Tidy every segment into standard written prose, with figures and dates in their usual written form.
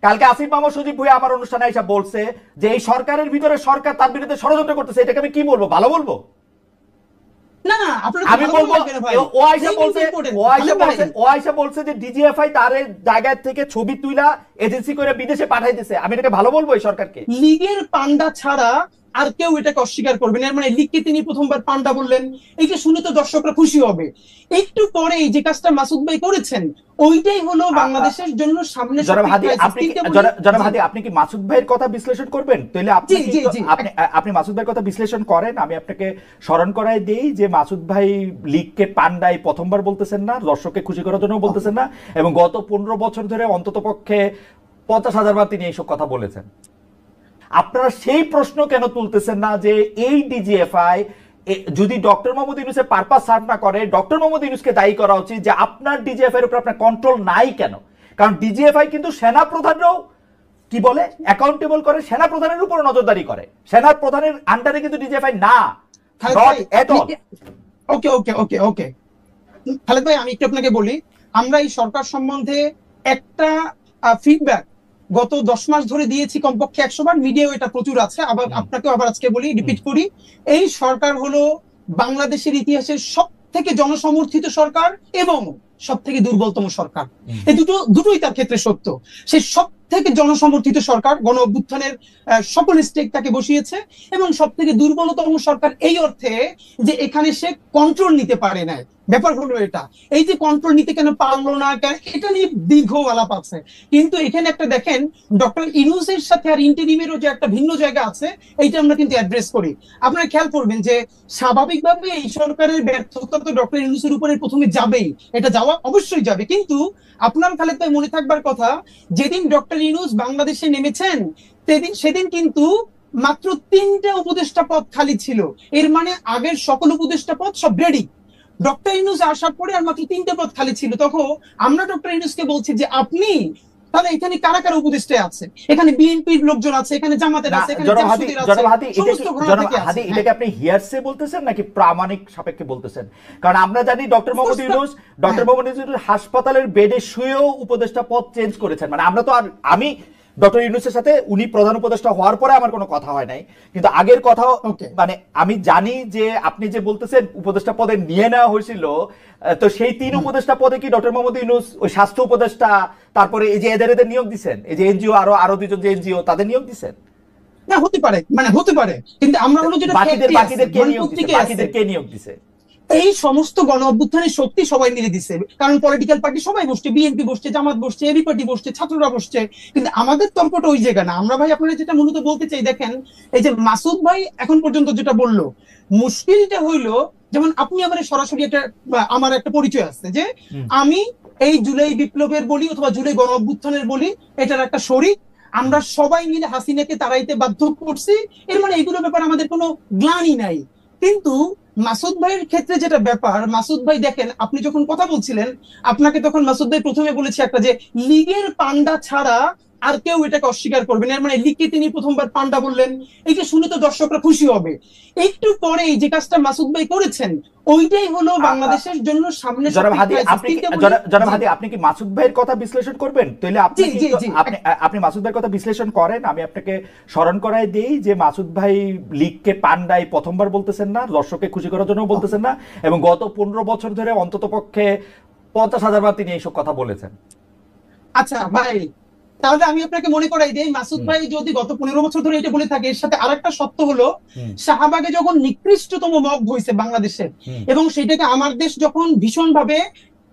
কালকে আসিফ মাহমুদ সজীব ভুঁইয়া আমার অনুষ্ঠানে এসে বলছে যে এই সরকারের ভিতরে সরকার তার বিরুদ্ধে ষড়যন্ত্র করতেছে, এটাকে আমি কি বলবো, ভালো বলবো? না না, আপনারা আমি বলবো ও আইসা বলছে যে ডিজিএফআই তার জায়গা থেকে ছবি তুইলা এজেন্সি করে বিদেশে পাঠাইতেছে, আমি এটাকে ভালো বলবো এই সরকারকে? লীগের পান্ডা ছাড়া আর কেউ এটাকে অস্বীকার করবে না। মানে লীগকে তিনি প্রথমবার পান্ডা বললেন, এইটা শুনে তো দর্শকরা খুশি হবে। একটু পরে যে কাজটা মাসুদ ভাই করেছেন ওইটাই হলো বাংলাদেশের জন্য সামনে। জনাব হাদি, আপনি কি মাসুদ ভাইয়ের কথা বিশ্লেষণ করবেন? তাহলে আপনি মাসুদ ভাইয়ের কথা বিশ্লেষণ করেন, আমি আপনাকে স্মরণ করাই দেই যে মাসুদ ভাই লীগকে পান্ডাই প্রথমবার বলতেছেন না, দর্শককে খুশি করার জন্য বলতেছেন না, এবং গত 15 বছর ধরে অন্তত পক্ষে 50,000 বার তিনি এইসব কথা বলেছেন। আপনারা সেই প্রশ্ন কেন তুলতেছেন না যে এই ডিজিএফআই যদি ডক্টর মোহাম্মদ ইউনূসের পারপাস সার্ভ না করে, ডক্টর মোহাম্মদ ইউনূসকে দায়ী করা উচিত যে আপনার ডিজিএফআই এর উপর আপনার কন্ট্রোল নাই কেন? কারণ ডিজিএফআই কিন্তু সেনা প্রধানরাও কি বলে অ্যাকাউন্টেবল করে, সেনা প্রধানের উপর নজরদারি করে, সেনা প্রধানের আন্ডারে কিন্তু ডিজিএফআই না। ওকে ওকে ওকে ওকে খালেদ ভাই, আমি একটু আপনাকে বলি, আমরা এই সরকার সম্বন্ধে একটা ফিডব্যাক গত 10 মাস ধরে দিয়েছি কমপক্ষে 100 বার, মিডিয়াও এটা প্রচুর আছে। আবার আপনাকেও আবার আজকে বলি, রিপিট করি, এই সরকার হলো বাংলাদেশের ইতিহাসের সব থেকে জনসমর্থিত সরকার এবং সব থেকে দুর্বলতম সরকার। এই দুটোই তার ক্ষেত্রে সত্য। সে সব থেকে জনসমর্থিত সরকার, গণ অভ্যুত্থানের সকল স্টেক তাকে বসিয়েছে, এবং সব থেকে দুর্বলতম সরকার এই অর্থে যে এখানে সে কন্ট্রোল নিতে পারে না। ব্যাপার হলো এটা, এই যে কন্ট্রোল নিতে কেন পারলো না, এটা নিয়ে দীর্ঘ আলাপ আছে। কিন্তু এখানে একটা দেখেন, ডক্টর ইউনূসের সাথে আর ইন্টারিমেরও যে একটা ভিন্ন জায়গা আছে, এইটা আমরা কিন্তু অ্যাড্রেস করি। আপনারা খেয়াল করবেন যে স্বাভাবিকভাবে এই সরকারের ব্যর্থতা তো ডক্টর ইউনূসের উপরে প্রথমে যাবেই, এটা যাওয়া অবশ্যই যাবে। কিন্তু আপনার খালেদ ভাই মনে থাকবার কথা, যেদিন ডক্টর ইউনূস বাংলাদেশে নেমেছেন সেদিন কিন্তু মাত্র 3টে উপদেষ্টা পদ খালি ছিল। এর মানে আগের সকল উপদেষ্টা পদ সব রেডি, ডক্টর ইউনূস আসার পরে আর মাত্র 3টে পদ খালি ছিল। তখন আমরা ডক্টর ইউনূসকে বলছি যে আপনি তাহলে এখানে কারা কারা উপদেষ্টা আছে, এখানে বিএনপির লোকজন আছে, এখানে জামাতের আছে, এখানে জাসদের আছে। এটাকে আপনি হিয়ারসে বলতেছেন নাকি প্রামাণিক সাপেক্ষে বলতেছেন? কারণ আমরা জানি ডক্টর মোহাম্মদ ইউনূস হাসপাতালের বেডে শুয়েও উপদেষ্টা পদ চেঞ্জ করেছেন। মানে আমরা তো আর, আমি ডক্টর ইউনূসের সাথে উনি প্রধান উপদেষ্টা হওয়ার পরে আমার কোনো কথা হয় নাই, কিন্তু আগের কথাও মানে আমি জানি যে আপনি যে বলতেছেন উপদেষ্টা পদে নিয়ে নেওয়া হয়েছিল, তো সেই 3 উপদেষ্টা পদে কি ডক্টর মোহাম্মদ ইউনূস ওই স্বাস্থ্য উপদেষ্টা, তারপরে এই যে এদের নিয়োগ দিচ্ছেন, এই যে এনজিও আরো 2জন যে এনজিও তাদের নিয়োগ দিচ্ছেন? না, হতে পারে, মানে হতে পারে, কিন্তু আমরা হলো যেটা বাকিদের কে নিয়োগ দিছে? এই সমস্ত গণ অভ্যুত্থানের শক্তি সবাই মিলে দিচ্ছে, কারণ পলিটিক্যাল পার্টি সবাই বসছে, বিএনপি বসছে, জামাত বসছে, এবি পার্টি বসছে, ছাত্ররা বসছে। কিন্তু আমাদের তর্কটা ওই জায়গা না। আমরা ভাই আপনারা যেটা মূলত বলতে চাই, দেখেন এই যে মাসুদ ভাই এখন পর্যন্ত যেটা বললো, মুশকিলটা হইলো, যেমন আপনি আমার সরাসরি একটা আমার একটা পরিচয় আছে যে আমি এই জুলাই বিপ্লবের বলি অথবা জুলাই গণ অভ্যুত্থানের বলি, এটার একটা শরীক। আমরা সবাই মিলে হাসিনাকে তাড়াইতে বাধ্য করছি, এর মানে এগুলো ব্যাপার আমাদের কোনো গ্লানি নাই। কিন্তু মাসুদ ভাইয়ের ক্ষেত্রে যেটা ব্যাপার, মাসুদ ভাই দেখেন, আপনি যখন কথা বলছিলেন আপনাকে তখন মাসুদ ভাই প্রথমে বলেছে একটা যে লীগের পান্ডা ছাড়া আর কেউ এটাকে অস্বীকার করবে না। মানে লীগকে তিনি প্রথমবার পান্ডা বললেন, এইটা শুনে তো দর্শকরা খুশি হবে। একটু পরে যে কাজটা মাসুদ ভাই করেছেন ওইটাই হলো বাংলাদেশের জন্য সামনে। জনাব হাদি, আপনি কি মাসুদ ভাইয়ের কথা বিশ্লেষণ করবেন? তাহলে আপনি মাসুদ ভাইয়ের কথা বিশ্লেষণ করেন, আমি আপনাকে স্মরণ করাই দেই যে মাসুদ ভাই লীগকে পান্ডাই প্রথমবার বলতেছেন না, দর্শককে খুশি করার জন্য বলতেছেন না, এবং গত 15 বছর ধরে অন্তত পক্ষে 50,000 বার তিনি এইসব কথা বলেছেন। আচ্ছা ভাই, তাহলে আমি আপনাকে মনে করাই দিই, মাসুদ ভাই যদি গত 15 বছর ধরে এটা বলে থাকে, এর সাথে আরেকটা সত্য হলো, শাহবাগে যখন নিকৃষ্টতম মব হয়েছে বাংলাদেশের, এবং সেটাকে আমার দেশ যখন ভীষণ ভাবে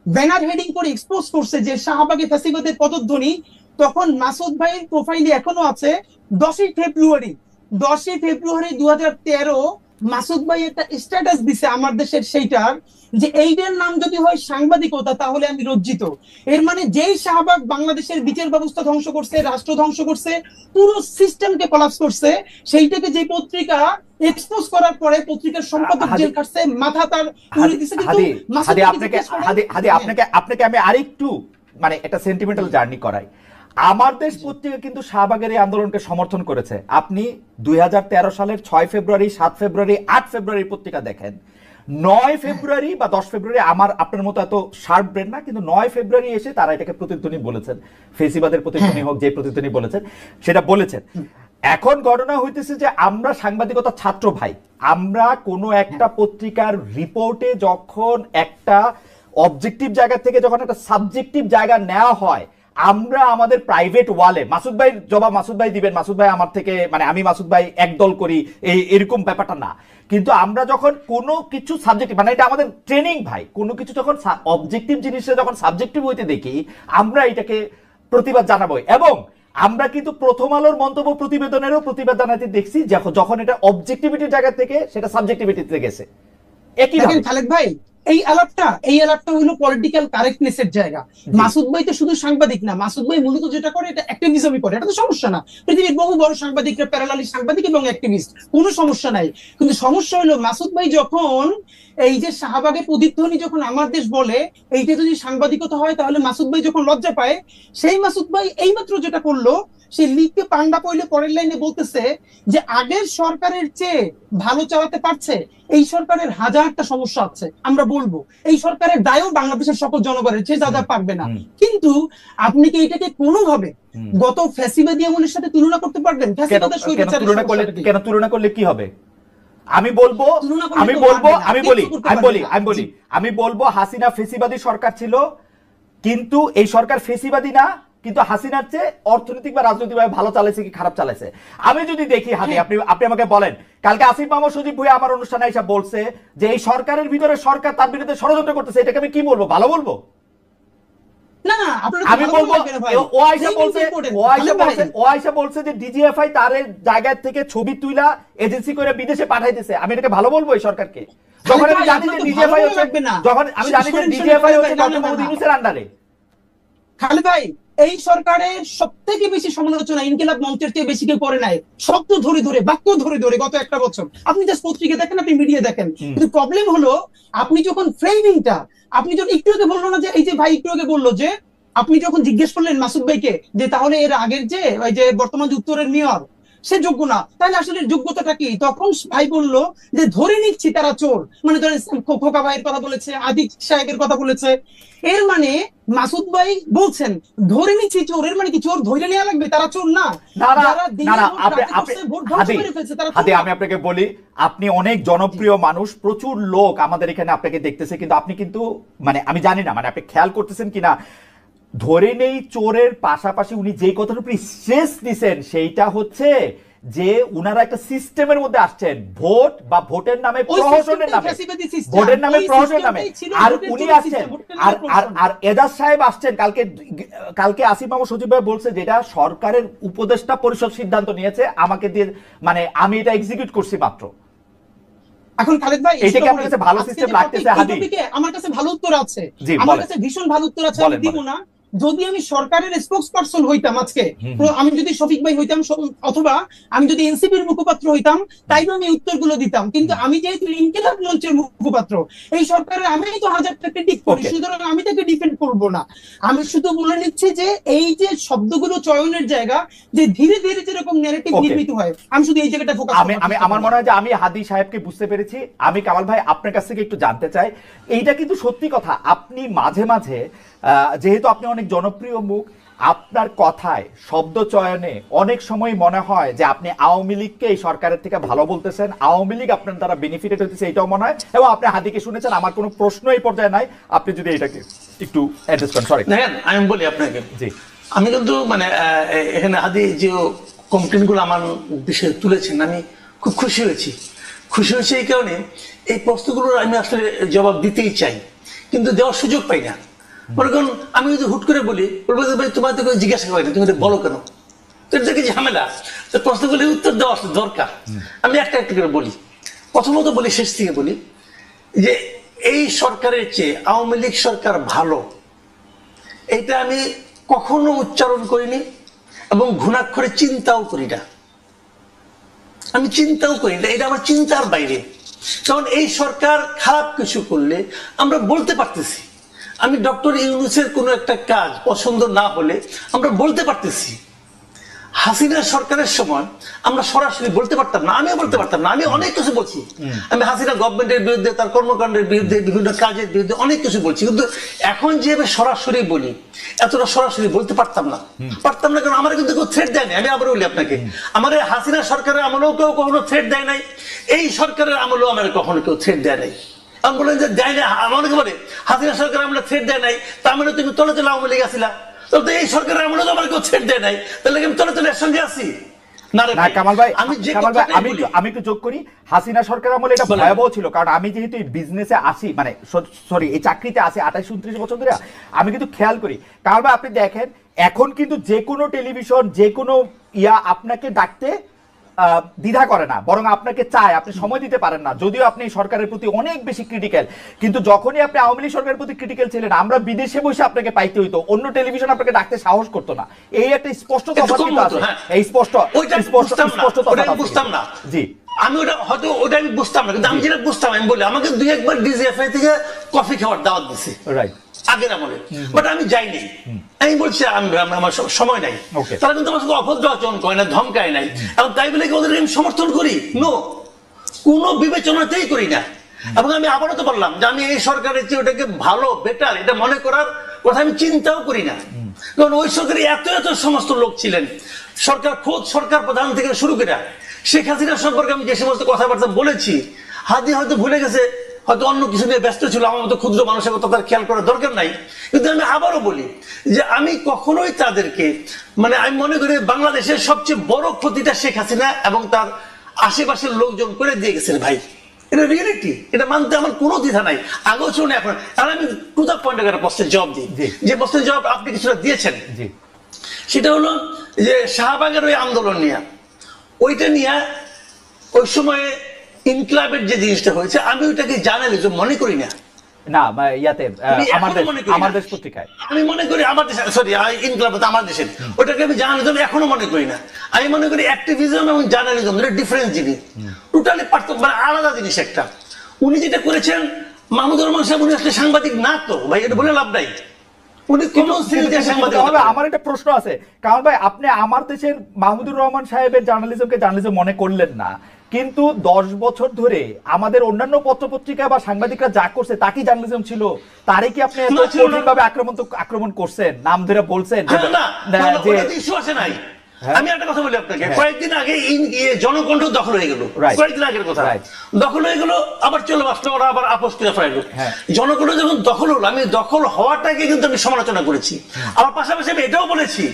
ব্যানার হেডিং করে এক্সপোজ করছে যে শাহবাগে ফ্যাসিবাদের পদধ্বনি, তখন মাসুদ ভাইয়ের প্রোফাইলে এখনো আছে 10ই ফেব্রুয়ারি 2013 মাসুদ ভাই একটা স্ট্যাটাস দিছে আমার দেশের, সেইটার যে এইটার নাম যদি হয় সাংবাদিকতা তাহলে আমি লজ্জিত। এর মানে যেই শাহবাগ বাংলাদেশের বিচার ব্যবস্থা ধ্বংস করছে, রাষ্ট্র ধ্বংস করছে, পুরো সিস্টেমকে কলাপস করছে, সেইটাকে যে পত্রিকা এক্সপোজ করার পরে পত্রিকার সম্পাদক জেল কাটছে, মাথা তার উড়ে দিছে। কিন্তু আপনাকে আমি আরেকটু মানে একটা সেন্টিমেন্টাল জার্নি করাই। আমার দেশ পত্রিকা কিন্তু শাহবাগের এই আন্দোলনকে সমর্থন করেছে। আপনি 2013 সালের 6 ফেব্রুয়ারি, 7 ফেব্রুয়ারি, 8 ফেব্রুয়ারি পত্রিকা দেখেন, 9 ফেব্রুয়ারি বা 10 ফেব্রুয়ারি, আমার আপনার মতো এত শার্প ব্রেন না, কিন্তু 9 ফেব্রুয়ারি এসে তারা এটাকে প্রতিধ্বনি বলেছেন, ফেসিবাদের প্রতিধ্বনি হোক, যে প্রতিধ্বনি বলেছেন সেটা বলেছেন। এখন ঘটনা হইতেছে যে আমরা সাংবাদিকতা ছাত্র ভাই, আমরা কোনো একটা পত্রিকার রিপোর্টে যখন একটা অবজেক্টিভ জায়গা থেকে যখন একটা সাবজেক্টিভ জায়গা নেওয়া হয়, আমরা আমাদের প্রাইভেট ওয়ালে মাসুদ ভাই জবাব মাসুদ ভাই দিবেন, মাসুদ ভাই আমার থেকে মানে আমি মাসুদ ভাই একদল করি এরকম ব্যাপারটা না, কিন্তু আমরা যখন কোনো কিছু সাবজেক্টিভ মানে এটা আমাদের ট্রেনিং ভাই, কোনো কিছু যখন অবজেক্টিভ জিনিসটা যখন সাবজেক্টিভ হইতে দেখি আমরা এটাকে প্রতিবাদ জানাবো। এবং আমরা কিন্তু প্রথম আলোর মন্তব্য প্রতিবেদনেরও প্রতিবাদ জানাতে দেখছি যখন এটা অবজেক্টিভিটির জায়গা থেকে সেটা সাবজেক্টিভিটিতে গেছে। একই খালেদ ভাই, এই আলাপটা হলো পলিটিক্যাল কারেক্টনেসের জায়গা। মাসুদ ভাই তো শুধু সাংবাদিক না, মাসুদ ভাই মূলত যেটা করে এটা অ্যাক্টিভিজমই করে, এটা তো সমস্যা না। পৃথিবীর বহু বড় সাংবাদিকরা প্যারালালি সাংবাদিক এবং অ্যাক্টিভিস্ট, কোনো সমস্যা নাই। কিন্তু সমস্যা হলো মাসুদ ভাই যখন এই যে শাহবাগের প্রতিধ্বনি যখন আমার দেশ বলে এইটা যদি সাংবাদিকতা হয়, তাহলে মাসুদ ভাই যখন লজ্জা পায়, সেই মাসুদ ভাই এইমাত্র যেটা করলো, সে লিগকে পান্ডা পইলে পরের লাইনে বলতেছে যে আগের সরকারের চেয়ে ভালো চালাতে পারছে, এই সরকারের হাজারটা সমস্যা আছে। আমরা বলবো এই সরকারের দায়ও বাংলাদেশের সকল জনগণের, যে যা পারবে না। কিন্তু আপনি কি এটাকে কোনোভাবে গত ফ্যাসিবাদী আমলের সাথে তুলনা করতে পারবেন? কেন তুলনা করলে কি হবে? আমি বলবো হাসিনা ফেসিবাদী সরকার ছিল, কিন্তু এই সরকার ফেসিবাদী না, কিন্তু হাসিনার চেয়ে অর্থনৈতিক বা রাজনৈতিকভাবে ভালো চালাইছে কি খারাপ চালাইছে। আমি যদি দেখি হাতে, আপনি আমাকে বলেন, কালকে আসিফ মাহমুদ সজীব ভুঁইয়া আমার অনুষ্ঠানে এসে বলছে যে এই সরকারের ভিতরে সরকার তার বিরুদ্ধে ষড়যন্ত্র করতেছে, এটাকে আমি কি বলবো? ভালো বলবো? আমি বলবো ও আইসা বলছে যে ডিজিএফআই তার জায়গা থেকে ছবি তুইলা এজেন্সি করে বিদেশে পাঠাইতেছে, আমি এটাকে ভালো বলবো এই সরকারকে? যখন আমি জানি যে ডিজিএফআই হচ্ছে ডক্টর মোহাম্মদ ইউনূসের আন্ডারে। খালেদ ভাই, এই সরকারের সবথেকে বেশি সমালোচনা ইনকিলাব মঞ্চের চেয়ে বেশি কেউ করে নাই। শব্দ ধরে ধরে, বাক্য ধরে ধরে গত একটা বছর আপনি জাস্ট পত্রিকা দেখেন, আপনি মিডিয়া দেখেন, কিন্তু প্রবলেম হলো আপনি যখন ফ্রেমিংটা, আপনি যখন একটু আগে বললো না যে এই যে ভাই একটু আগে বললো যে আপনি যখন জিজ্ঞেস করলেন মাসুদ ভাইকে যে তাহলে এর আগের যে ওই যে বর্তমান উত্তরের মেয়র সে যোগ্য না, তাহলে আসলে যোগ্যতাটা কি? তখন ভাই বললো যে ধরে নিচ্ছি তারা চোর, মানে ধরেন খোকা ভাইয়ের কথা বলেছে, আদিক সাহেবের কথা বলেছে, এর মানে মাসুদ ভাই বলছেন ধরে নিচ্ছি চোর, এর মানে কি চোর ধরে নেওয়া লাগবে? তারা চোর না। আমি আপনাকে বলি, আপনি অনেক জনপ্রিয় মানুষ, প্রচুর লোক আমাদের এখানে আপনাকে দেখতেছে, কিন্তু আপনি কিন্তু মানে আমি জানি না মানে আপনি খেয়াল করতেছেন কিনা, ধরে নেই চোরের পাশাপাশি উনি যে কথার উপর স্ট্রেস দিচ্ছেন সেইটা হচ্ছে যে উনারা একটা সিস্টেমের মধ্যে আসছেন, ভোট বা ভোটের নামে প্রহসনের নামে, ভোটের নামে প্রহসনের নামে, আর উনি আসছেন আর এজাজ সাহেব আসছেন। কালকে আসিফ মাহমুদ সজীব ভাই বলছে যেটা সরকারের উপদেষ্টা পরিষদ সিদ্ধান্ত নিয়েছে আমাকে দিয়ে, মানে আমি এটা এক্সিকিউট করছি মাত্র। এখন খালেদ ভাই, এটাকে আপনার কাছে ভালো সিস্টেম লাগতেছে? হাদি, আমার কাছে ভালো উত্তর আছে, আমার কাছে ভীষণ ভালো উত্তর আছে, আমি দিব না। যদি আমি সরকারের স্পোক্স পারসন হইতাম আজকে, আমি যদি শফিক ভাই হইতাম অথবা আমি যদি এনসিপির মুখপাত্র হইতাম, তাইও আমি উত্তরগুলো দিতাম। কিন্তু আমি যেহেতু ইনকিলাব মঞ্চের মুখপাত্র, এই সরকারের আমি তো হাজারটা ক্রিটিক করি, সুতরাং আমি তাকে ডিফেন্ড করব না। আমি শুধু বলে নিচ্ছি যে এই যে শব্দগুলো চয়নের জায়গা, যে ধীরে ধীরে যেরকম ন্যারেটিভ নির্মিত হয়, আমি শুধু এই জায়গাটা ফোকাস আমি আমার মনে হয় যে আমি হাদি সাহেবকে বুঝতে পেরেছি। আমি কামাল ভাই আপনার কাছ থেকে একটু জানতে চাই, এইটা কিন্তু সত্যি কথা, আপনি মাঝে মাঝে যেহেতু আপনি অনেক জনপ্রিয় মুখ, আপনার কথায় শব্দ চয়নে অনেক সময় মনে হয় যে আপনি আওয়ামী লীগকে এই সরকারের থেকে ভালো বলতেছেন, আওয়ামী লীগ আপনার দ্বারা বেনিফিটেড হইতেছে, এটাও মনে হয়। এবং আপনি হাদিকে শুনেছেন, আমার কোনো প্রশ্ন এই পর্যায়ে নাই, আপনি যদি এটাকে একটু অ্যাড্রেস করেন। সরি দেখেন, আমি বলি আপনাকে, জি আমি কিন্তু মানে এখানে হাদি যে কমপ্লেনগুলো আমার দেশে তুলেছেন, আমি খুব খুশি হয়েছি এই কারণে এই প্রশ্নগুলোর আমি আসলে জবাব দিতেই চাই, কিন্তু দেওয়ার সুযোগ পাই না। মনে করুন আমি যদি হুট করে বলি, বলবো ভাই তোমার তো জিজ্ঞাসা করি না, তুমি বলো কেন, তো এটা কি ঝামেলা? তো প্রশ্নগুলি উত্তর দেওয়া দরকার। আমি একটা একটা করে বলি, প্রথমত বলি, শেষ থেকে বলি যে এই সরকারের চেয়ে আওয়ামী লীগ সরকার ভালো, এটা আমি কখনো উচ্চারণ করিনি এবং ঘুণাক্ষরে চিন্তাও করি না। আমি চিন্তাও করি না, এটা আমার চিন্তার বাইরে। কারণ এই সরকার খারাপ কিছু করলে আমরা বলতে পারতেছি। আমি ডক্টর ইউনূসের কোনো একটা কাজ পছন্দ না হলে আমরা বলতে পারতেছি। হাসিনা সরকারের সময় আমরা সরাসরি বলতে পারতাম না, আমিও বলতে পারতাম না, আমি অনেক কিছু বলছি, আমি হাসিনা গভর্নমেন্টের বিরুদ্ধে, তার কর্মকাণ্ডের বিরুদ্ধে, বিভিন্ন কাজের বিরুদ্ধে অনেক কিছু বলছি, কিন্তু এখন যেভাবে সরাসরি বলি এতটা সরাসরি বলতে পারতাম না কারণ আমার কিন্তু কেউ থ্রেট দেয়নি। আমি আবার বলি আপনাকে, আমার হাসিনা সরকারের আমলেও কেউ কখনো থ্রেট দেয় নাই, এই সরকারের আমলেও আমার কখনো কেউ থ্রেট দেয় নাই। আমি বলেন যে দেয় না, অনেকে বলে হাসিনা সরকার আমলে থ্রেট দেয় নাই, তার মানে তুমি তলে তলে আওয়ামী লীগ আসিলা, তো এই সরকারের আমলে তো আমার কেউ থ্রেট দেয় নাই, তাহলে আমি তলে তলে একসঙ্গে আসি না রে কামাল ভাই। আমি একটু যোগ করি, হাসিনা সরকার আমলে এটা ভয়াবহ ছিল, কারণ আমি যেহেতু এই বিজনেসে আসি, মানে সরি এই চাকরিতে আসি 28-29 বছর ধরে, আমি কিন্তু খেয়াল করি। কামাল ভাই আপনি দেখেন এখন কিন্তু যে কোনো টেলিভিশন, যে কোনো আপনাকে ডাকতে দ্বিধা করে না, বরং আপনাকে চায়, আপনি সময় দিতে পারেন না, যদিও আপনি সরকারের প্রতি অনেক বেশি ক্রিটিক্যাল, কিন্তু যখনই আপনি আওয়ামী লীগ সরকারের প্রতি ক্রিটিক্যাল ছিলেন, আমরা বিদেশে বসে আপনাকে পাইতে হইতো, অন্য টেলিভিশন আপনাকে ডাকতে সাহস করতো না। এই একটা স্পষ্ট তফাৎ কিন্তু আছে, এই স্পষ্ট বুঝতাম না। জি, আমি ওটা হয়তো ওটা আমি বুঝতাম না, কিন্তু আমি যেটা বুঝতাম, আমি বলি আমাকে 2-1 বার ডিজিএফআই থেকে কফি খাওয়ার দাওয়াত দিছে, রাইট, আগের আমলে, বাট আমি যাইনি। আমি বলছি আমার সময় নাই, তারা কিন্তু আমার সঙ্গে অভদ্র আচরণ করে না, ধমকায় নাই, এবং তাই বলে ওদের আমি সমর্থন করি? নো, কোনো বিবেচনাতেই করি না। এবং আমি আবারও তো বললাম যে আমি এই সরকারের চেয়ে ওটাকে ভালো, বেটার এটা মনে করার কথা আমি চিন্তাও করি না, কারণ ওই সরকারে এত এত সমস্ত লোক ছিলেন, খোদ সরকার প্রধান থেকে শুরু করে শেখ হাসিনা সম্পর্কে আমি যে সমস্ত কথাবার্তা বলেছি, হাদি হয়তো ভুলে গেছে, হয়তো অন্য কিছু নিয়ে ব্যস্ত ছিল, আমার মতো ক্ষুদ্র মানুষের কথা তার খেয়াল করার দরকার নাই। কিন্তু আমি আবারও বলি যে আমি কখনোই তাদেরকে, মানে আমি মনে করি বাংলাদেশের সবচেয়ে বড় ক্ষতিটা শেখ হাসিনা এবং তার আশেপাশের লোকজন করে দিয়ে গেছেন ভাই, এটা রিয়েলিটি, এটা মানতে আমার কোনো দ্বিধা নাই, আগেও ছিল না এখন। আর আমি টু দ্য পয়েন্ট একটা প্রশ্নের জবাব দিই, যে প্রশ্নের জবাব আপনি কিছুটা দিয়েছেন, সেটা হলো যে শাহবাগের ওই আন্দোলন নিয়ে, ওইটা নিয়ে ওই সময়ে ইনকলাবের যে জিনিসটা হয়েছে, আমি ওইটাকে জার্নালিজম মনে করি না। না ইয়াতে আমার দেশ পত্রিকায় আমি মনে করি, আমার দেশ, সরি ইনকলাব আমার দেশের, ওটাকে আমি জার্নালিজম এখনো মনে করি না। আমি মনে করি অ্যাক্টিভিজম এবং জার্নালিজম দুটো ডিফারেন্ট জিনিস, টোটালি পার্থক্য, মানে আলাদা জিনিস একটা। উনি যেটা করেছেন, মাহমুদুর রহমান সাহেব, উনি আসলে সাংবাদিক না তো ভাই, এটা বলে লাভ নাই। আমার একটা প্রশ্ন আছে, কারণ ভাই আপনি আমার দেশের মাহমুদুর রহমান সাহেবের জার্নালিজমকে জার্নালিজম মনে করলেন না, কিন্তু 10 বছর ধরে আমাদের অন্যান্য পত্রপত্রিকা বা সাংবাদিকরা যা করছে তা কি জার্নালিজম ছিল? তারে কি আপনি কঠিনভাবে আক্রমণ করছেন, নাম ধরে বলছেন? আমি একটা কথা বলি আপনাকে, কয়েকদিন আগে জনকণ্ঠ দখল হয়ে গেল, কয়েকদিন আগের কথা, দখল হয়ে গেল, আবার চলে আসলো, ওরা আবার আপোষ করে ফেললো। জনকণ্ঠ যখন দখল হলো, আমি দখল হওয়াটাকে কিন্তু আমি সমালোচনা করেছি, আবার পাশাপাশি আমি এটাও বলেছি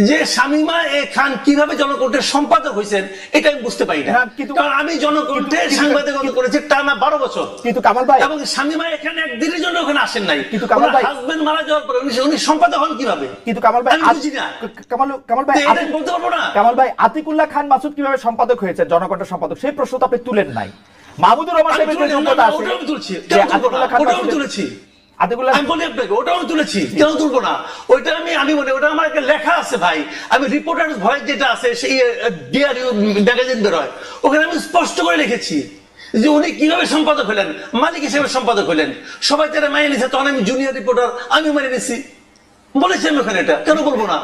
যে শামীমা খান কিভাবে জনকণ্ঠের সম্পাদক হয়েছেন এটা আমি বুঝতে পারি না, কারণ আমি জনকণ্ঠে সাংবাদিকতা করেছি টানা 12 বছর, কিন্তু কামাল ভাই, এবং শামীমা এখানে একদিনের জন্য ওখানে আসেন নাই, কিন্তু কামাল ভাই হাজবেন্ড মারা যাওয়ার পরে উনি সম্পাদক হন কিভাবে? কিন্তু কামাল ভাই, আমি বুঝি না, কামাল ভাই এটা বলতে পারবো না। কামাল ভাই, আতিকুল্লাহ খান মাসুদ কিভাবে সম্পাদক হয়েছে, জনকণ্ঠের সম্পাদক, সেই প্রশ্ন তো আপনি তুলেন নাই। মাহমুদুর রহমান সাহেবের যে যোগ্যতা আছে, ওটাও আমি তুলছি, ওটাও আমি তুলেছি, আমি বলি আপনাকে, ওটাও তুলেছি, কেন তুলবো না? ওইটা আমি বলি, ওটা আমার একটা লেখা আছে ভাই, আমি রিপোর্টার ভয়েস যেটা আছে, সেই ডিআরইউ ম্যাগাজিন বেরোয়, ওখানে আমি স্পষ্ট করে লিখেছি যে উনি কিভাবে সম্পাদক হলেন, মালিক হিসেবে সম্পাদক হলেন, সবাই তারা মেনে নিছে, তখন আমি জুনিয়র রিপোর্টার, আমি মেনে নিছি, বলেছি আমি ওখানে, এটা কেন বলবো না?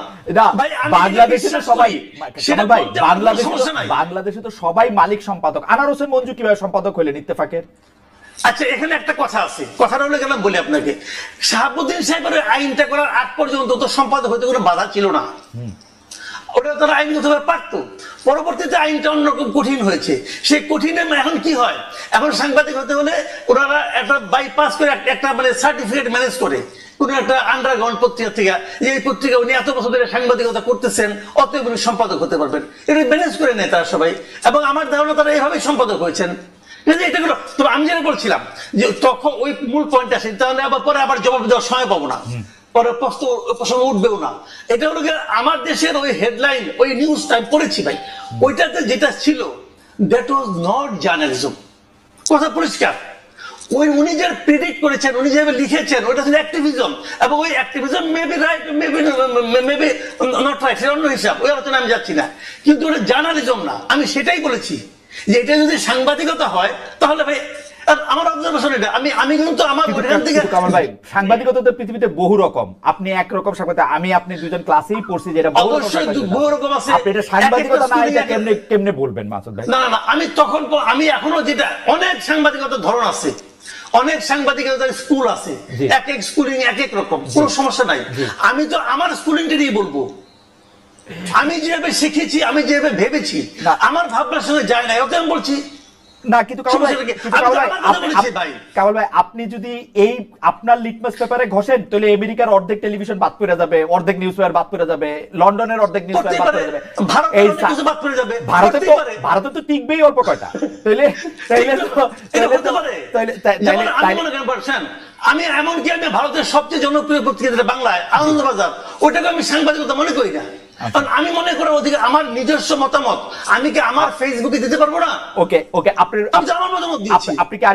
বাংলাদেশে তো সবাই, বাংলাদেশে তো সবাই মালিক সম্পাদক। আনার হোসেন মঞ্জু কিভাবে সম্পাদক হলেন ইত্তেফাকের? আচ্ছা, এখানে একটা কথা আছে, কথাটা হলে গেলাম বলি আপনাকে, শাহাবুদ্দিন সাহেবের আইনটা করার আগ পর্যন্ত তো সম্পাদক হইতে কোনো বাধা ছিল না, ওটা তারা আইনগতভাবে পারত। পরবর্তীতে আইনটা অন্যরকম কঠিন হয়েছে, সেই কঠিনে এখন কি হয়, এখন সাংবাদিক হতে হলে ওনারা একটা বাইপাস করে একটা মানে সার্টিফিকেট ম্যানেজ করে কোনো একটা আন্ডারগ্রাউন্ড পত্রিকা থেকে, যে এই পত্রিকা উনি এত বছর ধরে সাংবাদিকতা করতেছেন, অতএব উনি সম্পাদক হতে পারবেন, এটা ম্যানেজ করে নেয় তারা সবাই, এবং আমার ধারণা তারা এইভাবেই সম্পাদক হয়েছেন। আমি যেটা বলছিলাম যে তখন ওই মূল পয়েন্ট আসে, তাহলে আবার পরে আবার জবাব দেওয়ার সময় পাবো না, পরে প্রশ্ন উঠবেও না। এটা হলো আমার দেশের ওই হেডলাইন, ওই নিউজটা আমি পড়েছি ভাই, ওইটাতে যেটা ছিল দ্যাট ওয়াজ নট জার্নালিজম, কথা পরিষ্কার। ওই উনি যে প্রেডিক্ট করেছেন, উনি যেভাবে লিখেছেন, ওইটা ছিল অ্যাক্টিভিজম, এবং ওই activism maybe right, maybe not right, সেটা অন্য হিসাব, ওই আলোচনা আমি যাচ্ছি না, কিন্তু ওটা জার্নালিজম না। আমি সেটাই বলেছি যে এটা যদি সাংবাদিকতা হয় তাহলে ভাই আমার অবজারভেশন এটা, আমি কিন্তু আমার ওখান থেকে কামাল ভাই, সাংবাদিকতা তো পৃথিবীতে বহু রকম, আপনি একরকম সাংবাদিক, আমি আপনি দুজন ক্লাসেই পড়ছি যেটা অবশ্যই বহু রকম আছে। আপনি এটা সাংবাদিকতা না, এটা কেমনে বলবেন মাসুদ ভাই? না না, আমি এখনো যেটা, অনেক সাংবাদিকতার ধরন আছে, অনেক সাংবাদিকতার স্কুল আছে, এক এক স্কুলিং এক এক রকম, কোনো সমস্যা নাই। আমি তো আমার স্কুলিংটা নিয়ে বলবো, আমি যেভাবে শিখেছি, আমি যেভাবে ভেবেছি, আমার ভাবনার সঙ্গে যায় না, ওকে আমি বলছি না। কিন্তু কামাল ভাই, আপনি যদি এই আপনার লিটমাস পেপারে ঘষেন, তাহলে আমেরিকার অর্ধেক টেলিভিশন বাদ পড়ে যাবে, অর্ধেক নিউজ পেপার বাদ পড়ে যাবে, লন্ডনের অর্ধেক নিউজ পেপার বাদ পড়ে যাবে, ভারতে তো টিকবেই অল্প কয়টা। আমি এমনকি আমি ভারতের সবচেয়ে জনপ্রিয় পত্রিকা বাংলায় আনন্দবাজার, ওটাকে আমি সাংবাদিকতা মনে করি না। কারণ আমি মনে করার অধিকার, আমার নিজস্ব মতামত আমি কি আমার ফেসবুকে দিতে পারবো না? ওকে, আমি আমার মতামত দিচ্ছি। আপনি কি